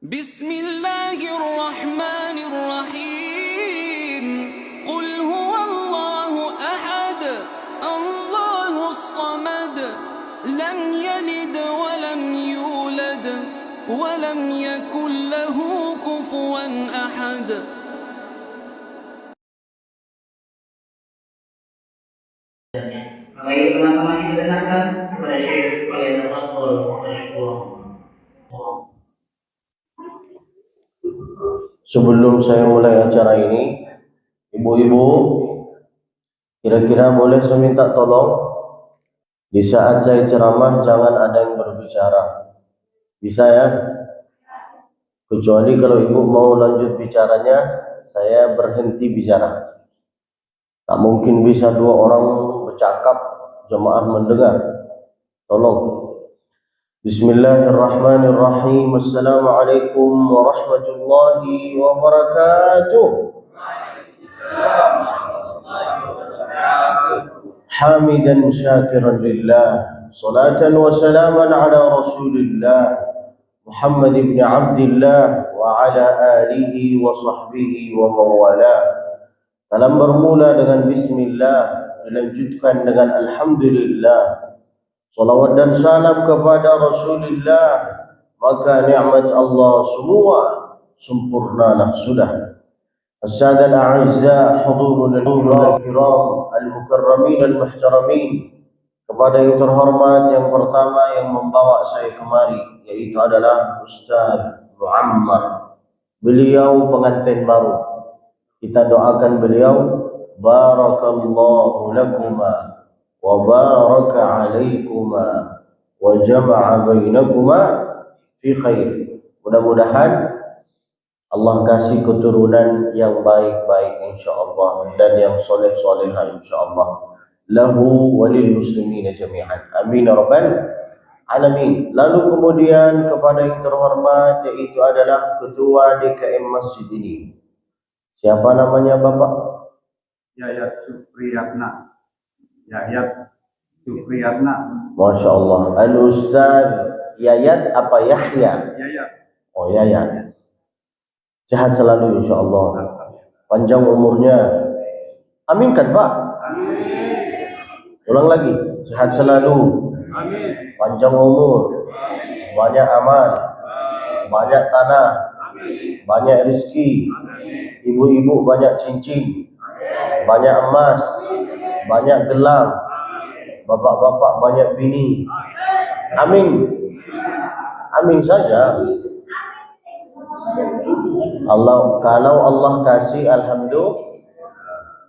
Bismillahirrahmanirrahim. Qul huwallahu ahad, Allahus samad, lam yalid wa lam yulad, wa lam yakul lahu kufuwan ahad. Mari sama-sama kita dengarkan kepada Syekh oleh Tafadhol Masykur. Sebelum saya mulai acara ini, ibu-ibu, kira-kira boleh saya minta tolong di saat saya ceramah jangan ada yang berbicara. Bisa ya? Kecuali kalau ibu mau lanjut bicaranya, saya berhenti bicara. Tak mungkin bisa dua orang bercakap, jemaah mendengar. Tolong. Bismillahirrahmanirrahim. Assalamualaikum warahmatullahi wabarakatuh. Hamidan syakiran lillah, salatan wa salaman ala rasulillah Muhammad ibn Abdillah wa ala alihi wa sahbihi wa mawala. Dalam bermula dengan bismillah, dilanjutkan dengan alhamdulillah. Salawat dan salam kepada Rasulullah, maka nikmat Allah semua sempurnalah sudah. As-sadat al-a'izza, hudurul kiram, al-mukarramin al-muhtaramin. Kepada yang terhormat, yang pertama yang membawa saya kemari, yaitu adalah Ustaz Muammar. Beliau pengantin baru. Kita doakan beliau, barakallahu lakuma wa baraka alaikuma wa jama'a bainakuma fi khair. Mudah-mudahan Allah kasih keturunan yang baik-baik insyaallah dan yang soleh-solehah insyaallah lahu walil muslimin jami'an. Amin ya rabbal alamin. Lalu kemudian kepada yang terhormat, yaitu adalah ketua DKM masjid ini. Siapa namanya Bapak? Yayat Supriyatna. Yayat Supriyatna. Masya Allah. Al-Ustaz Yayat apa Yahya? Yayat. Oh Yayat. Sehat selalu insya Allah. Panjang umurnya. Amin kan Pak? Amin. Ulang lagi. Sehat selalu. Amin. Panjang umur. Amin. Banyak amal. Amin. Banyak tanah. Amin. Banyak rezeki. Ibu-ibu banyak cincin. Amin. Banyak emas. Banyak gelang, bapak-bapak banyak bini. Amin. Amin saja. Kalau Allah kasih alhamdulillah.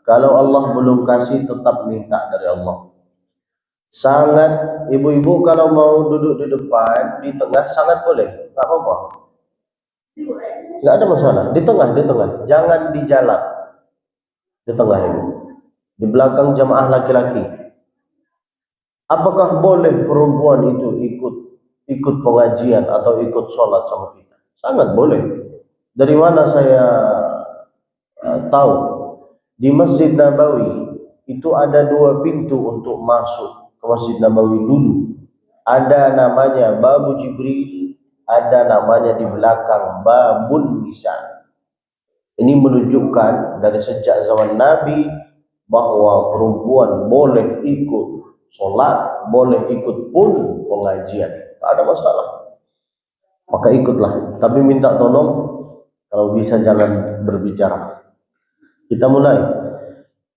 Kalau Allah belum kasih tetap minta dari Allah. Sangat ibu-ibu kalau mau duduk di depan, di tengah sangat boleh, tak apa-apa. Enggak ada masalah. Di tengah. Jangan di jalan. Di tengah ibu. Di belakang jamaah laki-laki. Apakah boleh perempuan itu ikut pengajian atau ikut sholat sama kita? Sangat boleh. Dari mana saya tahu? Di Masjid Nabawi itu ada dua pintu untuk masuk ke Masjid Nabawi dulu. Ada namanya Babu Jibril, ada namanya di belakang Babun Nisa. Ini menunjukkan dari sejak zaman Nabi bahwa perempuan boleh ikut sholat, boleh ikut pun pengajian, tak ada masalah. Maka ikutlah, tapi minta tolong kalau bisa jangan berbicara. Kita mulai.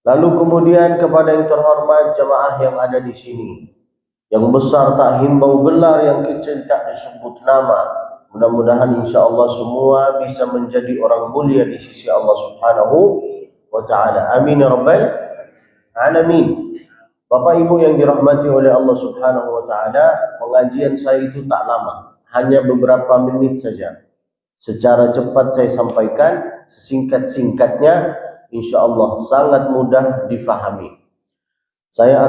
Lalu kemudian kepada yang terhormat jemaah yang ada di sini, yang besar tak himbau gelar, yang kecil tak disebut nama. Mudah-mudahan insya-Allah semua bisa menjadi orang mulia di sisi Allah Subhanahu wa ta'ala. Amin ya rabbal alamin. Bapak Ibu yang dirahmati oleh Allah Subhanahu wa ta'ala, pengajian saya itu tak lama, hanya beberapa menit saja. Secara cepat saya sampaikan, sesingkat-singkatnya, insyaallah sangat mudah difahami. Saya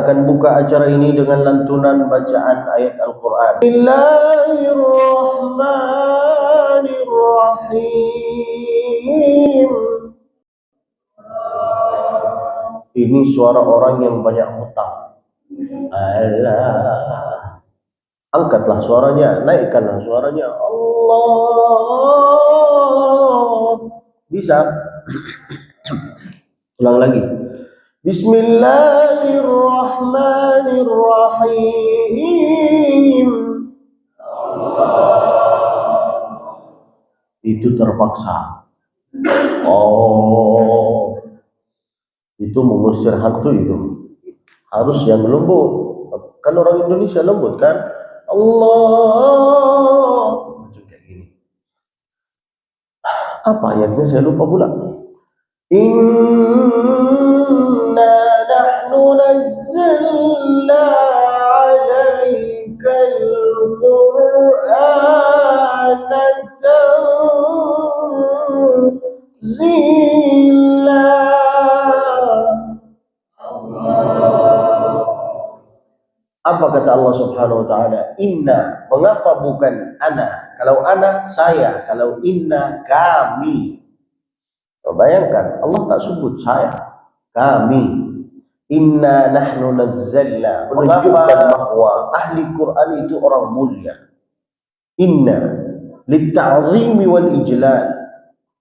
akan buka acara ini dengan lantunan bacaan ayat Al-Quran. Bismillahirrahmanirrahim. Ini suara orang yang banyak hutang. Allah. Angkatlah suaranya, naikkanlah suaranya. Allah. Bisa. Ulang lagi. Bismillahirrahmanirrahim. Itu terpaksa. Oh, itu mengusir hantu itu. Harus yang lembut. Kan orang Indonesia lembut kan? Allah. Macam kayak gini. Apa ayatnya saya lupa pula. Inna nahnu nazzalna 'alaikal Qur'ana tanzila. Apa kata Allah Subhanahu wa taala? Inna, mengapa bukan ana? Kalau ana saya, kalau inna kami. Bayangkan Allah tak sebut saya, kami. Inna nahnu nazzalna, menunjukkan bahwa ahli Quran itu orang mulia. Inna litta'zimi wal ijlal.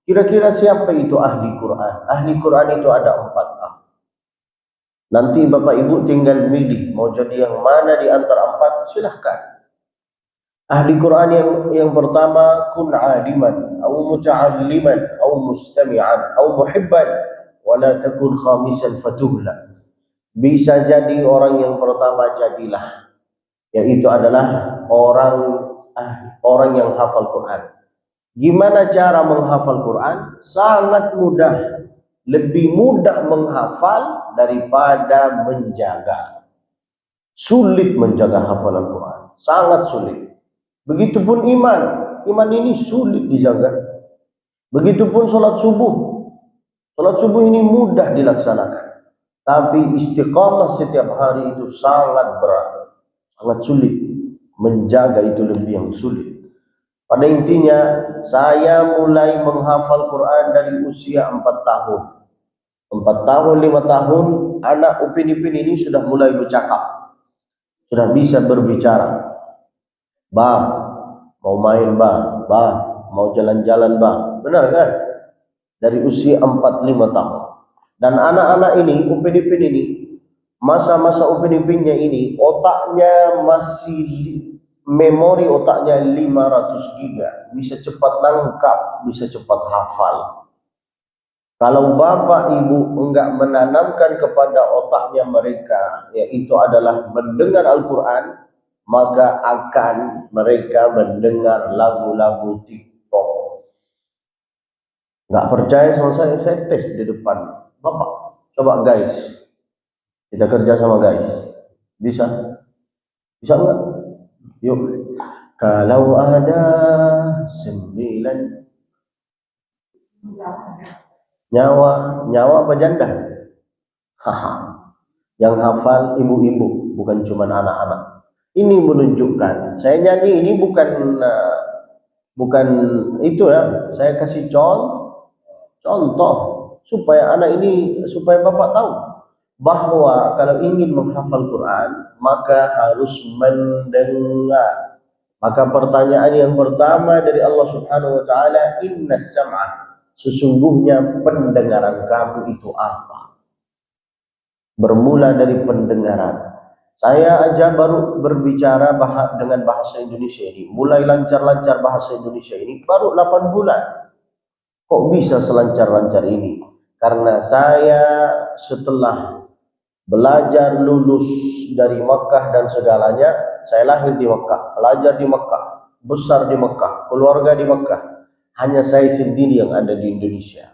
Kira-kira siapa itu ahli Quran? Ahli Quran itu ada 4. Nanti Bapak Ibu tinggal milih mau jadi yang mana di antara 4, silahkan. Ahli Quran yang pertama, kun aliman, atau muta'alliman, atau mustami'an, atau muhibban, wa la takun khamisan fatuhla. Bisa jadi orang yang pertama, jadilah, yaitu adalah orang yang hafal Quran. Gimana cara menghafal Quran? Sangat mudah. Lebih mudah menghafal daripada menjaga. Sulit menjaga hafalan Quran, sangat sulit. Begitupun iman. Iman ini sulit dijaga. Begitupun sholat subuh. Sholat subuh ini mudah dilaksanakan, tapi istiqamah setiap hari itu sangat berat, sangat sulit. Menjaga itu lebih yang sulit. Pada intinya, saya mulai menghafal Quran dari usia 4 tahun. 4 tahun, 5 tahun, anak Upin-Ipin ini sudah mulai bercakap. Sudah bisa berbicara. Bah, mau main bah, mau jalan-jalan bah. Benar kan? Dari usia 4-5 tahun. Dan anak-anak ini, Upin-Ipin ini, masa-masa Upin-Ipinnya ini, otaknya masih, memori otaknya 500 giga. Bisa cepat nangkap, bisa cepat hafal. Kalau bapak ibu enggak menanamkan kepada otaknya mereka, yaitu adalah mendengar Al-Quran, maka akan mereka mendengar lagu-lagu TikTok. Enggak percaya sama saya tes di depan bapak. Coba guys, kita kerja sama guys. Bisa? Bisa enggak? Yuk. Kalau ada 9 nyawa apa janda? Haha. Yang hafal ibu-ibu, bukan cuma anak-anak. Ini menunjukkan, saya nyanyi ini bukan itu ya. Saya kasih contoh supaya anak ini, supaya bapak tahu bahwa kalau ingin menghafal Quran maka harus mendengar. Maka pertanyaan yang pertama dari Allah Subhanahu wa taala, innas sam'a, sesungguhnya pendengaran kamu itu apa? Bermula dari pendengaran. Saya aja baru berbicara dengan bahasa Indonesia ini, mulai lancar-lancar bahasa Indonesia ini baru 8 bulan. Kok bisa selancar-lancar ini? Karena saya setelah belajar lulus dari Makkah dan segalanya, saya lahir di Makkah, belajar di Makkah, besar di Makkah, keluarga di Makkah. Hanya saya sendiri yang ada di Indonesia.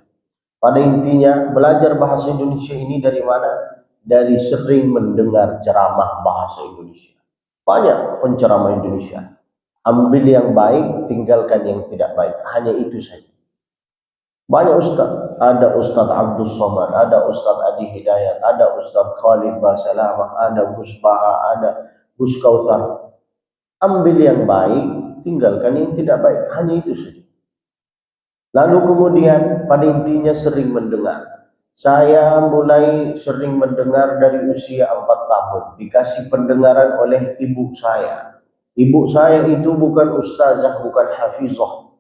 Pada intinya, belajar bahasa Indonesia ini dari mana? Dari sering mendengar ceramah bahasa Indonesia. Banyak penceramah Indonesia. Ambil yang baik, tinggalkan yang tidak baik. Hanya itu saja. Banyak ustaz. Ada Ustaz Abdul Somad, ada Ustaz Adi Hidayat, ada Ustaz Khalid Basalamah, ada Gus Baha, ada Gus Kautsar. Ambil yang baik, tinggalkan yang tidak baik. Hanya itu saja. Lalu kemudian pada intinya sering mendengar. Saya mulai sering mendengar dari usia 4 tahun. Dikasih pendengaran oleh ibu saya. Ibu saya itu bukan ustazah, bukan hafizah,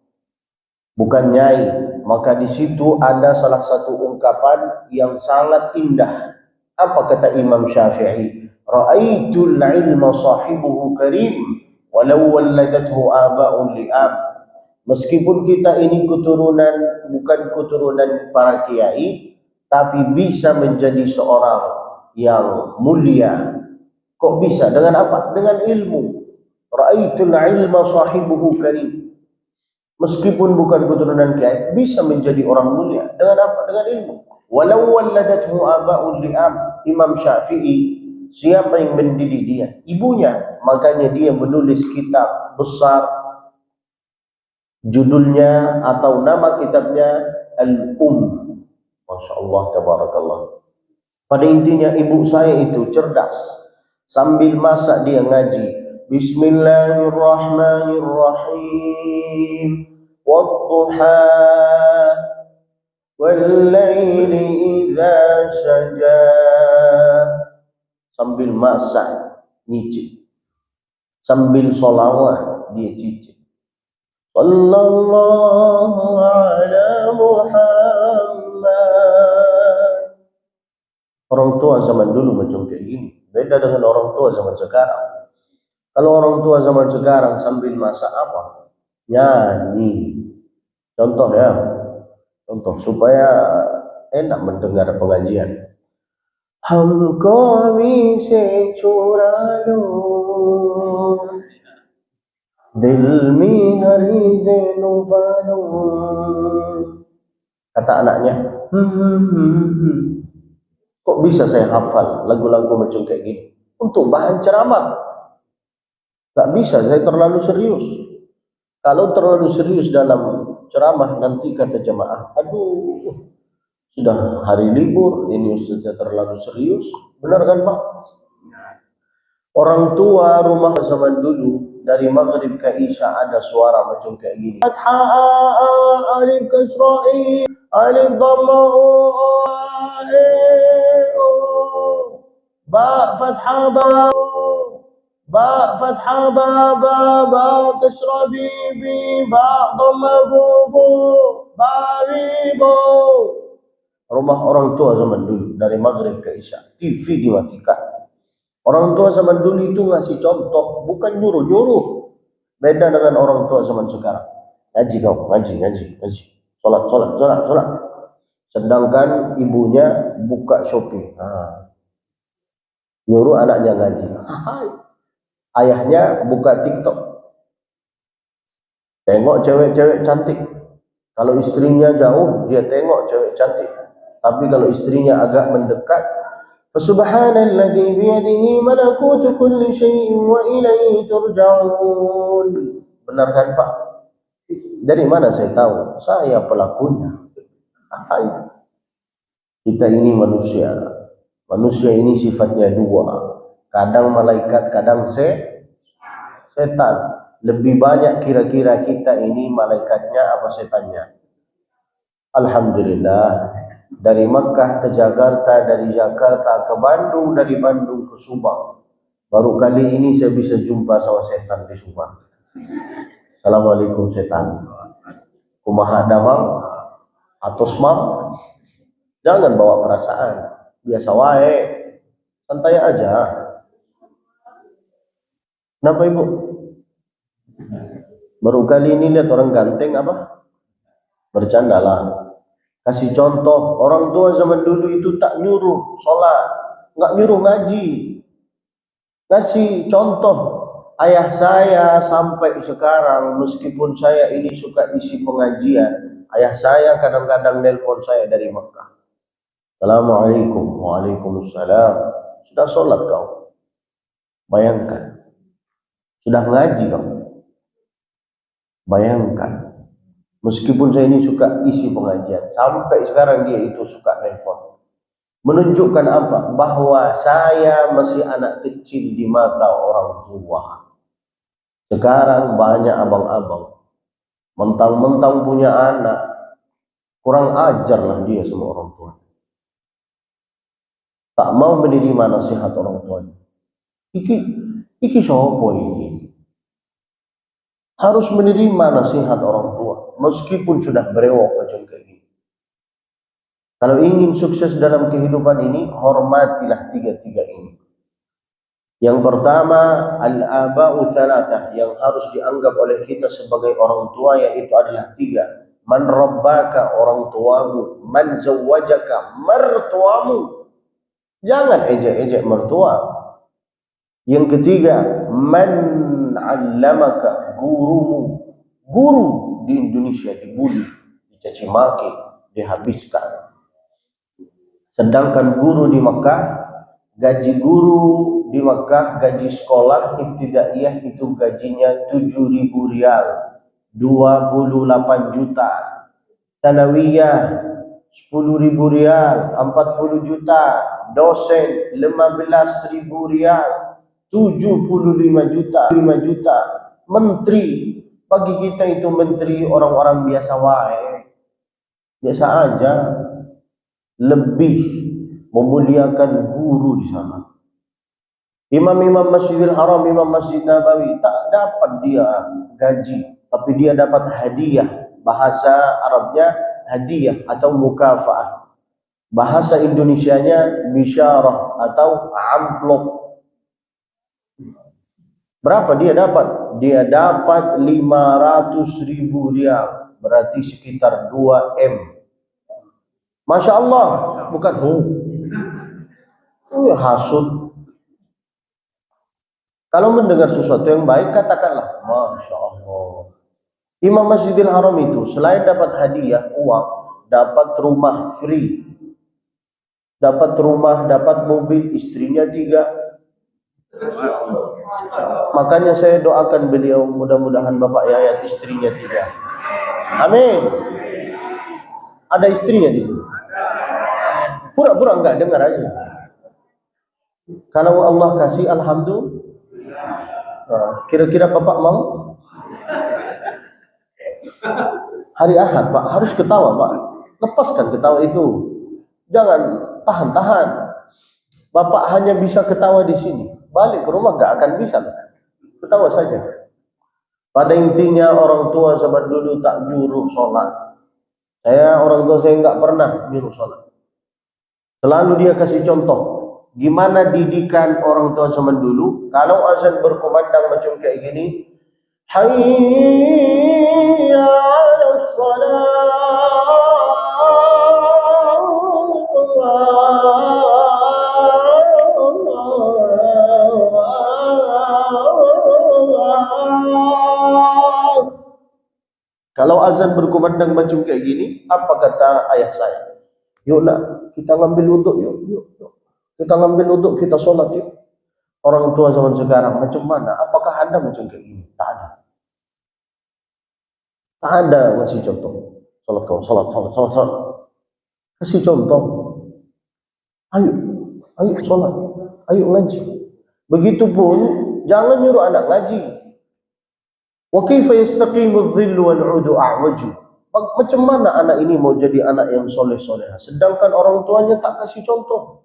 bukan nyai. Maka di situ ada salah satu ungkapan yang sangat indah. Apa kata Imam Syafi'i? Ra'aitul ilma sahibuhu karim walau walladathu aba'un li'ab. Meskipun kita ini keturunan, bukan keturunan para kiai, tapi bisa menjadi seorang yang mulia. Kok bisa? Dengan apa? Dengan ilmu. Ra'aitul ilma sahibuhu karim. Meskipun bukan keturunan kiai, bisa menjadi orang mulia. Dengan apa? Dengan ilmu. Walau walladathu aba'un li'ab. Imam Syafi'i, siapa yang mendidik dia? Ibunya. Makanya dia menulis kitab besar, judulnya atau nama kitabnya Masya Allah, tabarakallah. Pada intinya ibu saya itu cerdas. Sambil masak dia ngaji. Bismillahirrahmanirrahim. Wadduha wallaili idza saja. Sambil masak nyicip. Sambil sholawat dia cicip. Sallallahu ala Muhammad. Orang tua zaman dulu macam kayak gini. Beda dengan orang tua zaman sekarang. Kalau orang tua zaman sekarang sambil masak apa? Nyanyi. Contoh ya. Contoh supaya enak mendengar pengajian. Hamko se chura lo, dil mi hari zenu falo. Kata anaknya, kok bisa saya hafal lagu-lagu macam kayak gini? Untuk bahan ceramah. Gak bisa, saya terlalu serius. Kalau terlalu serius dalam ceramah, nanti kata jamaah, aduh, sudah hari libur, ini sudah terlalu serius. Benar kan Pak? Orang tua rumah zaman dulu, dari maghrib ke isya ada suara macam kayak gini. Fathah alif kasra'i alif dhamma ba fathah ba fathah ba kasra bi ba dhamma bu ba bu. Rumah orang tua zaman dulu dari maghrib ke isya, TV dimatikan. Orang tua zaman dulu itu ngasih contoh, bukan nyuruh-nyuruh. Beda dengan orang tua zaman sekarang. Ngaji kau, ngaji. Sholat. Sedangkan ibunya buka Shopee. Nyuruh anaknya ngaji. Ayahnya buka TikTok. Tengok cewek-cewek cantik. Kalau istrinya jauh, dia tengok cewek cantik. Tapi kalau istrinya agak mendekat, Fasubhanalladzi biyadihi malakutu kulli syai'in wa ilaihi turja'un. Benar kan Pak? Dari mana saya tahu? Saya pelakunya. Kita ini manusia. Manusia ini sifatnya dua. Kadang malaikat, kadang setan. Lebih banyak kira-kira kita ini malaikatnya apa setannya? Alhamdulillah. Dari Makkah ke Jakarta, dari Jakarta ke Bandung, dari Bandung ke Subang. Baru kali ini saya bisa jumpa sama setan di Subang. Assalamualaikum setan. Kumaha damang atau semang. Jangan bawa perasaan. Biasa wae. Santai aja. Kenapa Ibu? Baru kali ini lihat orang ganteng apa? Bercandalah. Kasih contoh, orang tua zaman dulu itu tak nyuruh sholat, nggak nyuruh ngaji. Kasih contoh, ayah saya sampai sekarang, meskipun saya ini suka isi pengajian, ayah saya kadang-kadang nelpon saya dari Mekah. Assalamualaikum, waalaikumsalam. Sudah sholat kau? Bayangkan. Sudah ngaji kau? Bayangkan. Meskipun saya ini suka isi pengajian, sampai sekarang dia itu suka nelpon. Menunjukkan apa? Bahwa saya masih anak kecil di mata orang tua. Sekarang banyak abang-abang. Mentang-mentang punya anak, kurang ajarlah dia sama orang tua. Tak mau menerima nasihat orang tuanya. Iki sopo ini? harus menerima nasihat orang tua meskipun sudah berewok macam kayak gini. Kalau ingin sukses dalam kehidupan ini, hormatilah tiga-tiga ini. Yang pertama, al-aba'u thalathah, yang harus dianggap oleh kita sebagai orang tua, yaitu adalah tiga. Man rabbaka, orang tuamu. Man zawwajaka, mertuamu. Jangan ejek-ejek mertua. Yang ketiga, man 'allamaka, gurumu. Guru di Indonesia dibuli, dicaci maki, dihabiskan. Sedangkan guru di Mekah, gaji guru di Mekah, gaji sekolah ibtidaiyah itu gajinya 7.000 rial, 28 juta. Sanawiyah 10.000 rial, 40 juta. Dosen 15.000 rial, 75 juta. 5 juta. Menteri, bagi kita itu menteri orang-orang biasa wae. Biasa aja. Lebih memuliakan guru di sana. Imam-imam Masjidil Haram, Imam Masjid Nabawi tak dapat dia gaji, tapi dia dapat hadiah. Bahasa Arabnya hadiah atau mukafaah. Bahasa Indonesianya bisyarah atau amplop. Berapa dia dapat? Dia dapat 500.000 rial, berarti sekitar 2 M. Masya Allah, bukan hasud. Kalau mendengar sesuatu yang baik, katakanlah Masya Allah. Imam Masjidil Haram itu selain dapat hadiah uang, dapat rumah free, dapat rumah, dapat mobil, istrinya 3. Makanya saya doakan beliau, mudah-mudahan Bapak Yayat istrinya 3. Amin. Ada istrinya di sini. Pura-pura enggak dengar aja. Kalau Allah kasih, alhamdulillah. Kira-kira Bapak mau? Hari Ahad Pak, harus ketawa Pak. Lepaskan ketawa itu. Jangan tahan-tahan. Bapak hanya bisa ketawa di sini. Balik ke rumah enggak akan bisa. Ketawa saja. Pada intinya orang tua zaman dulu tak nyuruh sholat. Orang tua saya enggak pernah nyuruh sholat. Selalu dia kasih contoh. Gimana didikan orang tua zaman dulu? Kalau azan berkumandang macam kayak gini, hayya 'alas shalah. Kalau azan berkumandang macam kayak gini, apa kata ayah saya? Yuk nak, kita ngambil wuduk yuk. Kita ngambil wuduk, kita sholat yuk. Orang tua zaman sekarang macam mana? Apakah ada macam kayak gini? Tak ada. Tak ada ngasih contoh. Sholat. Kasih contoh. Ayo sholat. Ayo ngaji. Begitupun jangan nyuruh anak ngaji. Wa kaifa yastaqimu adh-dhillu wal 'udu a'waju. Macam mana anak ini mau jadi anak yang soleh-soleh, sedangkan orang tuanya tak kasih contoh.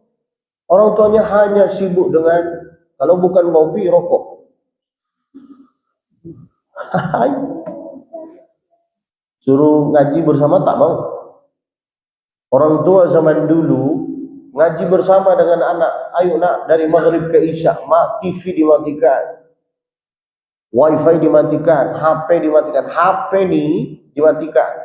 Orang tuanya hanya sibuk dengan, kalau bukan ngopi, rokok. Suruh ngaji bersama tak mau. Orang tua zaman dulu ngaji bersama dengan anak. Ayo nak, dari maghrib ke isya, TV dimatikan, wifi dimatikan, HP dimatikan. HP nih dimatikan.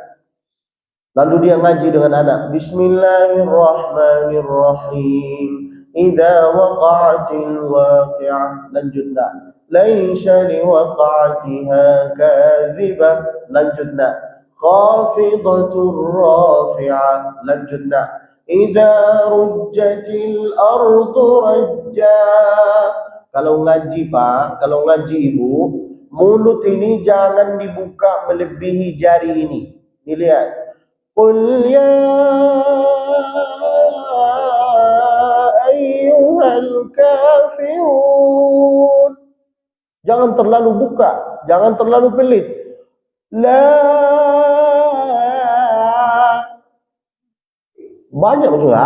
Lalu dia ngaji dengan anak. Bismillahirrahmanirrahim. Idza waqa'atil waqi'ah. Lanjutna. Laisa liwaqa'atiha kadhibah. Lanjutna. Khafidatur rafi'ah. Lanjutna. Idza rujjatil ardu rajja. Kalau ngaji Pak, kalau ngaji Ibu, mulut ini jangan dibuka melebihi jari ini. Ini lihat. Qul ya ayyuhal kafirun. Jangan terlalu buka, jangan terlalu pelit. La, banyak juga.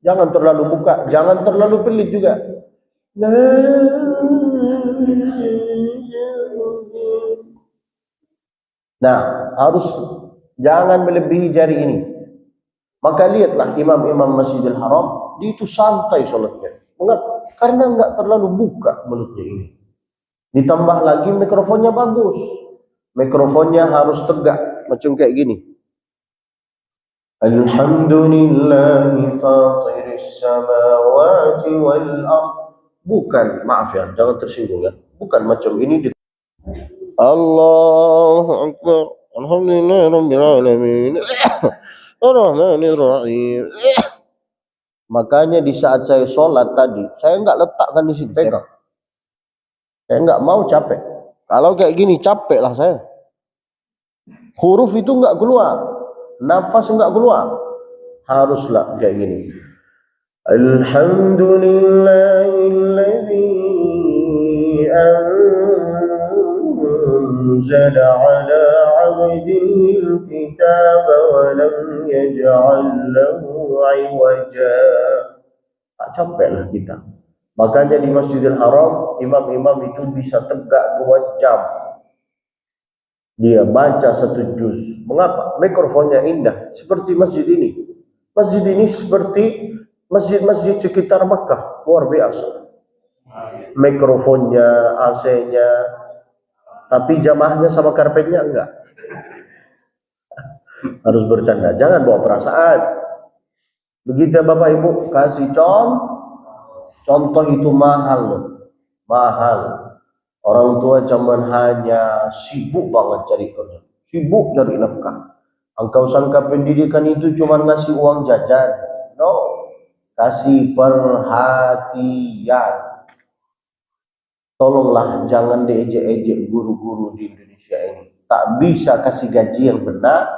Jangan terlalu buka, jangan terlalu pelit juga. La Nah, harus jangan melebihi jari ini. Maka lihatlah imam-imam Masjidil Haram, dia itu santai sholatnya. Mengapa? Karena enggak terlalu buka mulutnya ini. Ditambah lagi mikrofonnya bagus. Mikrofonnya harus tegak, macam kayak gini. Alhamdulillahi fatiris samawati wal ard. Bukan, maaf ya, jangan tersinggung ya. Bukan macam ini. Allahu Akbar. Alhamdulillahirabbil alamin. Ar-Rahmanir Rahim. Makanya di saat saya sholat tadi, saya enggak letakkan di situ, pegang. Saya enggak mau capek. Kalau kayak gini capek lah saya. Huruf itu enggak keluar, nafas enggak keluar. Haruslah kayak gini. Alhamdulillahilladzi anzala ala 'abdihi al-kitaba wa lam yaj'al lahu 'iwaja. Tak capek lah kita. Makanya di Masjidil Haram, imam-imam itu bisa tegak 2 jam. Dia baca 1 juz. Mengapa? Mikrofonnya indah. Seperti masjid ini. Masjid ini seperti masjid-masjid sekitar Makkah. Luar biasa. Mikrofonnya, AC-nya. Tapi jamaahnya sama karpetnya enggak. Harus bercanda. Jangan bawa perasaan. Begitu Bapak Ibu, kasih contoh itu mahal loh. Mahal. Orang tua zaman hanya sibuk banget cari kerja, sibuk cari nafkah. Engkau sangka pendidikan itu cuma ngasih uang jajan? No, kasih perhatian. Tolonglah jangan diejek-ejek guru-guru di Indonesia ini. Tak bisa kasih gaji yang benar,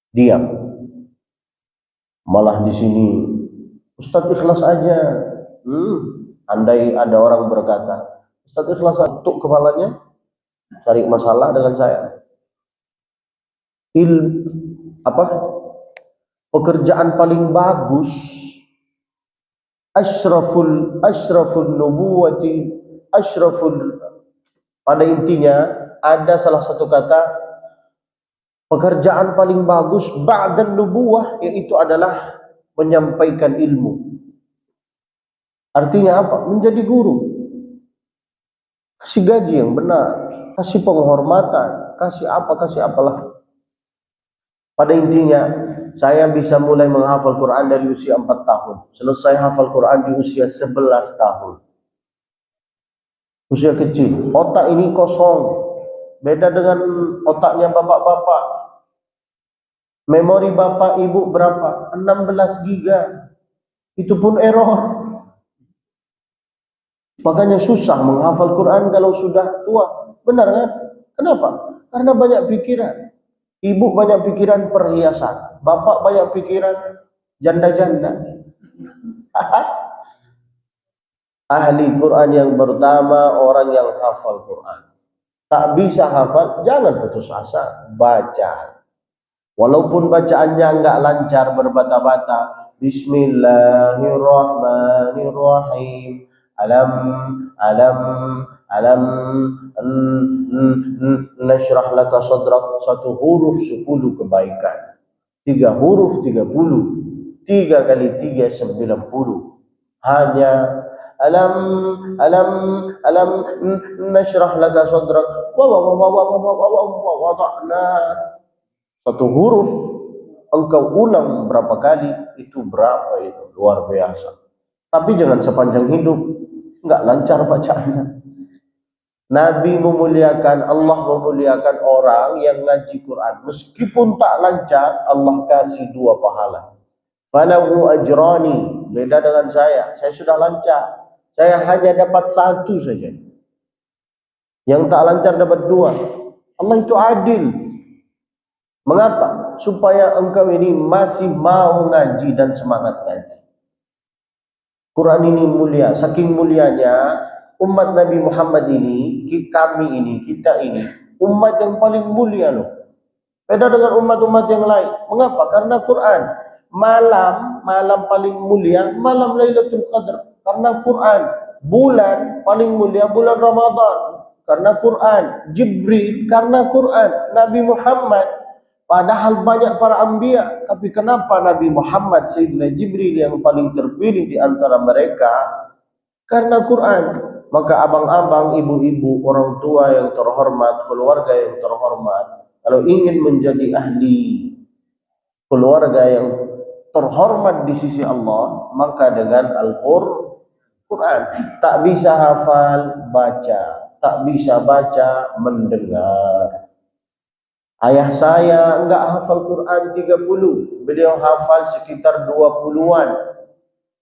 diam. Malah di sini, Ustadz ikhlas aja. Andai ada orang berkata, Ustadz ikhlas untuk kepalanya, cari masalah dengan saya. Pekerjaan paling bagus, asyraful nubuwati, pada intinya ada salah satu kata, pekerjaan paling bagus ba'dan nubuwah, yaitu adalah menyampaikan ilmu. Artinya apa? Menjadi guru. Kasih gaji yang benar, kasih penghormatan, kasih apalah. Pada intinya, saya bisa mulai menghafal Quran dari usia 4 tahun. Selesai hafal Quran di usia 11 tahun. Usia kecil. Otak ini kosong. Beda dengan otaknya bapak-bapak. Memori bapak ibu berapa? 16 giga. Itu pun error. Makanya susah menghafal Quran kalau sudah tua. Benar kan? Kenapa? Karena banyak pikiran. Ibu banyak pikiran perhiasan. Bapak banyak pikiran janda-janda. Ahli Quran yang pertama orang yang hafal Quran. Tak bisa hafal, jangan putus asa. Baca. Walaupun bacaannya enggak lancar, berbata-bata. Bismillahirrahmanirrahim. Alam nashrah laka sadrak. 1 huruf 10 kebaikan, 3 huruf 30, 3 kali 3 90. Hanya alam nashrah laka sadrak wa wada'na. 1 huruf engkau ulang berapa kali, itu berapa itu, luar biasa. Tapi jangan sepanjang hidup enggak lancar bacaannya. Nabi memuliakan, Allah memuliakan orang yang ngaji Quran. Meskipun tak lancar, Allah kasih 2 pahala. Falahu ajrani. Beda dengan saya sudah lancar. Saya hanya dapat 1 saja. Yang tak lancar dapat 2. Allah itu adil. Mengapa? Supaya engkau ini masih mau ngaji dan semangat ngaji. Quran ini mulia, saking mulianya umat Nabi Muhammad ini, kami ini, kita ini, umat yang paling mulia loh. Beda dengan umat-umat yang lain. Mengapa? Karena Quran. Malam paling mulia, malam Lailatul Qadar. Karena Quran. Bulan paling mulia, bulan Ramadan. karena Quran, Jibril karena Quran, Nabi Muhammad padahal banyak para anbiya, tapi kenapa Nabi Muhammad Sayyidina Jibril yang paling terpilih di antara mereka? Karena Quran. Maka abang-abang, ibu-ibu, orang tua yang terhormat, keluarga yang terhormat, kalau ingin menjadi ahli keluarga yang terhormat di sisi Allah, maka dengan Al-Quran. Tak bisa hafal, baca. Tak bisa baca, mendengar. Ayah saya enggak hafal Quran 30, beliau hafal sekitar 20-an.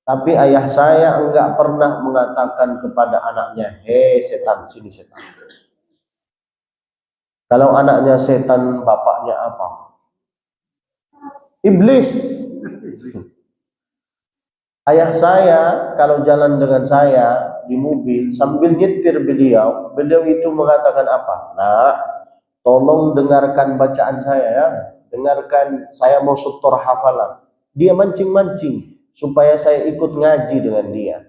Tapi ayah saya enggak pernah mengatakan kepada anaknya, "Hei setan, sini setan." Kalau anaknya setan, bapaknya apa? Iblis. Ayah saya kalau jalan dengan saya di mobil sambil nyetir beliau itu mengatakan apa? Nah, tolong dengarkan bacaan saya ya. Dengarkan, saya mau setor hafalan. Dia mancing-mancing supaya saya ikut ngaji dengan dia.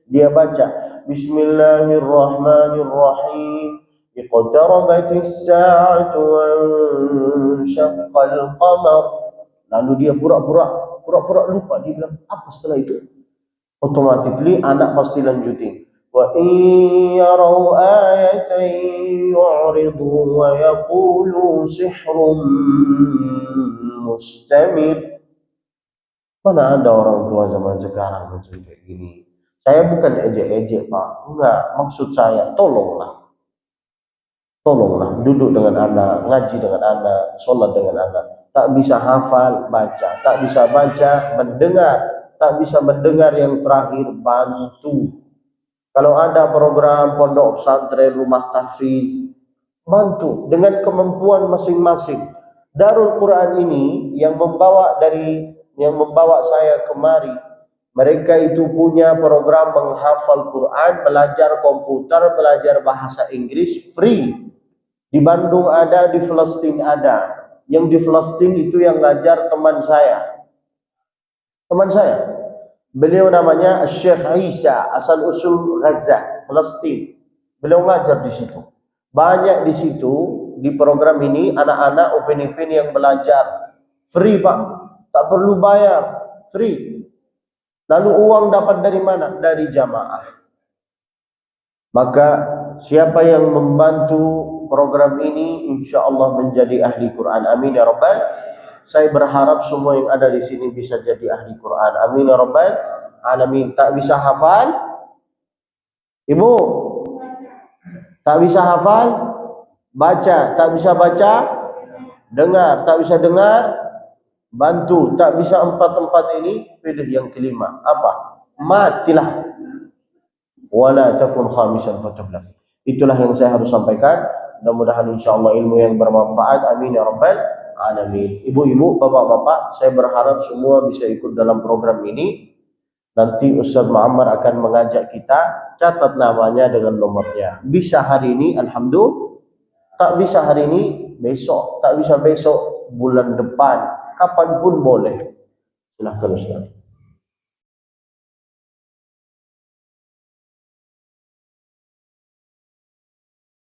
Dia baca Bismillahirrahmanirrahim. Iqtarabatis sa'atu wa syaqqal qamar. Lalu dia pura-pura lupa. Dia bilang, apa setelah itu? Automatically anak pasti lanjutin. Wa in yarau ayatan yu'ridu wa yaqulu sihrun mustamir. Mana ada orang tua zaman sekarang macam kayak gini. Saya bukan ejek-ejek, Pak. Enggak, maksud saya tolonglah duduk dengan anak, ngaji dengan anak, sholat dengan anak. Tak bisa hafal, baca. Tak bisa baca, mendengar. Tak bisa mendengar, yang terakhir bantu. Kalau ada program pondok pesantren, rumah tahfiz, bantu dengan kemampuan masing-masing. Darul Quran ini yang membawa saya kemari, mereka itu punya program menghafal Quran, belajar komputer, belajar bahasa Inggris free. Di Bandung ada, di Palestina ada. Yang di Palestina itu yang ngajar teman saya. Beliau namanya Syekh Isa, asal usul Gaza, Palestina. Beliau ngajar di situ. Banyak di situ di program ini anak-anak upin-ipin yang belajar free, Pak. Tak perlu bayar, free. Lalu uang dapat dari mana? Dari jamaah. Maka siapa yang membantu program ini, insya Allah menjadi ahli Quran. Amin ya Rabbal. Saya berharap semua yang ada di sini bisa jadi ahli Quran. Amin ya Rabbal alamin. Tak bisa hafal, Ibu? Tak bisa hafal, baca. Tak bisa baca, dengar. Tak bisa dengar, bantu. Tak bisa empat-empat ini, pilih yang kelima. Apa? Matilah. Wala takun khamisan fatablah. Itulah yang saya harus sampaikan. Mudah-mudahan insyaAllah ilmu yang bermanfaat. Amin ya Rabbal alamin. Ibu-ibu, bapak-bapak, saya berharap semua bisa ikut dalam program ini. Nanti Ustaz Muammar akan mengajak kita, catat namanya dengan nomornya. Bisa hari ini, alhamdulillah. Tak bisa hari ini, besok. Tak bisa besok, bulan depan. Kapanpun boleh. Silahkan Ustaz.